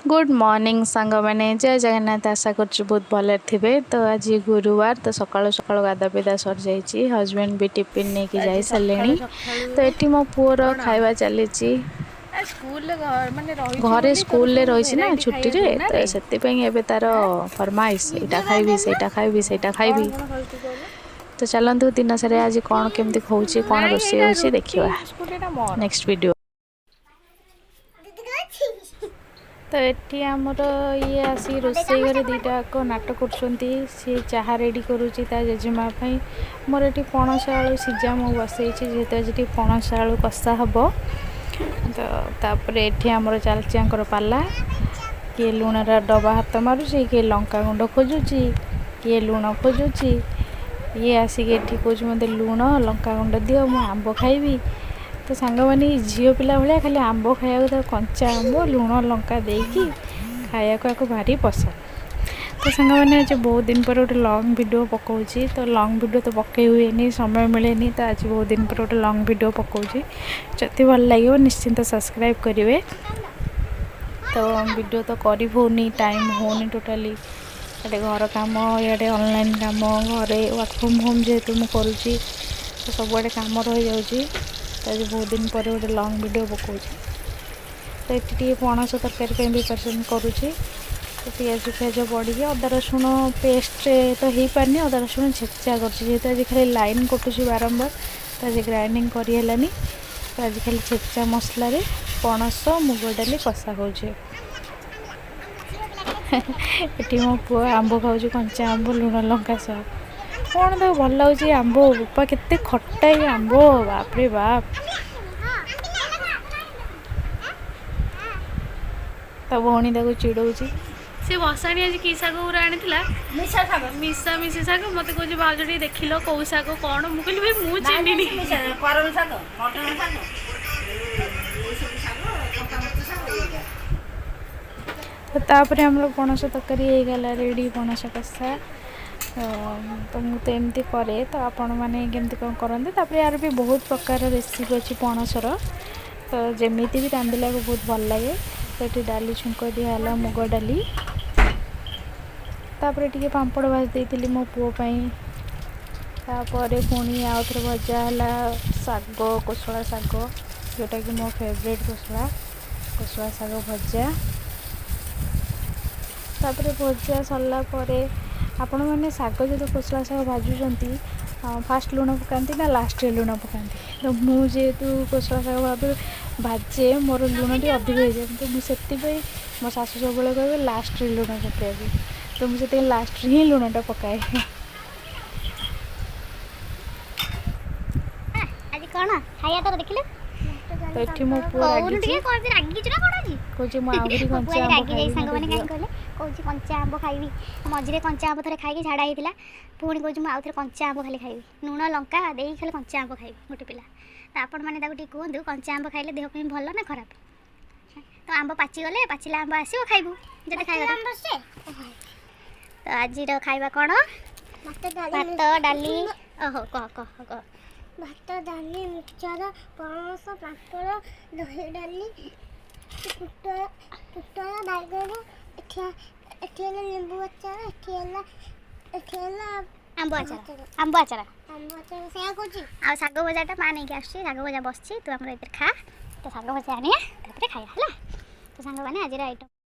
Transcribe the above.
Good morning सांग मैंने जय जगन्नाथ आशा कर बहुत भले थे। तो आज गुरुवार तो सकाल सकाल गाधा पीधा सर जाइए हजबैंड भी टिफिन नहीं कि जाई सारे। तो ये मो पुअर खाଇବା चली घरे स्कूल रही ना छुट्टी रे तो से तार फरमाइश यहाँ खाइबी सेटा खाइबी सेटा खाइबी। तो चलतु दिन सारे आज कौन केमती होची कौन रोषे होची देखिबा नेक्स्ट वीडियो। तो ये आमर ये आसी रोसई घर दीटा नाटक कर चाह रेडी करुच्ची जेजेमा मोर ये पणस आलू सीझा मु बसई जेहेतु आज पणस आलू कषा हम। तो तापर ये आमर चलची पाला किए लुण डबा हाथ मारुची किए लंका गुंड खोजुची किए लुण खोजुची ये आसिक ये कौच मत लुण लंका गुंड दियो मु आंब खाइबी। तो सांग मैंने झील पिला भाया खाली आंब खाया कंचा आंब लुण लंका देकी खाया को भारी पसंद। तो सांग मैंने आज बहुत दिन पर गोटे लॉन्ग वीडियो पकाऊँगी। तो लॉन्ग वीडियो तो पकई हुए समय मिले तो आज बहुत दिन पर गोटे लॉन्ग वीडियो पकाऊँगी। जदि भल लगे निश्चिंत सब्सक्राइब करेंगे। तो वीडियो तो करी टाइम होनी टोटाली इटे घर कम इे ऑनलाइन कम घरे वर्क फ्रॉम होम जेहेतु मुझे तो सबुआड़े कम रही जाऊँगी। तो आज बहुत दिन पर गोटे लॉन्ग वीडियो पकाऊँगी। तो ये पणस तरकारी प्रिपरेसन करुँची। तो पियाज फियाज पड़ी अदा रसुण पेस्ट तो हो पारनी अदा रसुण छेचा कर आज खाली लाइन कटुची बारंबार तो आज ग्राइंडिंग करनी। तो आज खाली छेचा मसला पणस मुग डाली कषा होचे। ये मो पु आंब खाऊँ कंचा आंब लुण लंका सह कौन तो भल लगे आंब बापा केते खट्टा आंब बापरे बाप। तो भौणी चिड़ौची से बसाणी आज कि शाग पूरा आनी मिशा मिशी शाग मत कह भाज टे देख लो कौ शाग कौन मुझे भाई मुझे चिन्हनी तापर हम लोग पणस तरकारी हो गला रेडी पणस कषा। तो मुझे एमती करे तो आपण मैंने केमती कौन करते तापर यार भी बहुत प्रकार रेसिपी अच्छी पणसर। तो जमी भी रांधिला को बहुत भल लगे। तो ये डाली छुंक दिहला मुग डाली तापर टे पापड़ भाज देती मो पुओपाई। तापर पुणी आउ थे भजा है शाग कोशला शाग जोटा कि मो फेवरेट कोशला शाग भजा। तापर भजा सरला आपण मैंने शाग जो कोशला शाग भाजुंट फास्ट लुण पकाती ना लास्ट लुण पकाती। तो मुझेतु कोशला शाग भावे भाजे मोर लुण टी अधिक हो जाए तो मुझे मो शाशु सब कहे लास्ट लुण पकाए। तो मुझे लास्ट ही लुणटा पकाए। आज कौन खाया तो देखिले तो ये मो पु कौच मुझे कंचा आंब खाइबी कौन कंचा आंब खाइबी मझे कंचा आंब थे खाई झाड़ा होता पुणी कौन आउ थे कंचा आंब खाली खाइबी लुण लंका दे खाली कंचा आंब खाइबी गोटे पिला। तो आपण मैंने कहतु कंचा आंब खाइले देह भल ना खराब। तो आंब पाचिगले पाचिला आंब आसो खाइबू जब खाइबा। तो आज खाइबा कौन भात डाली ओहो कह कह कह भात डाली मिक्सचर पणस पापड़ दही डाली पुटल बैगन एठी लेंबू अचार एठी आंब आचार से कहूँ आ शाग भजाटा माँ नहीं आसुच्छी शाग भजा बस तू आम खा। तो शाग भजा आने खाया है। तो सांग मैंने आज आइटम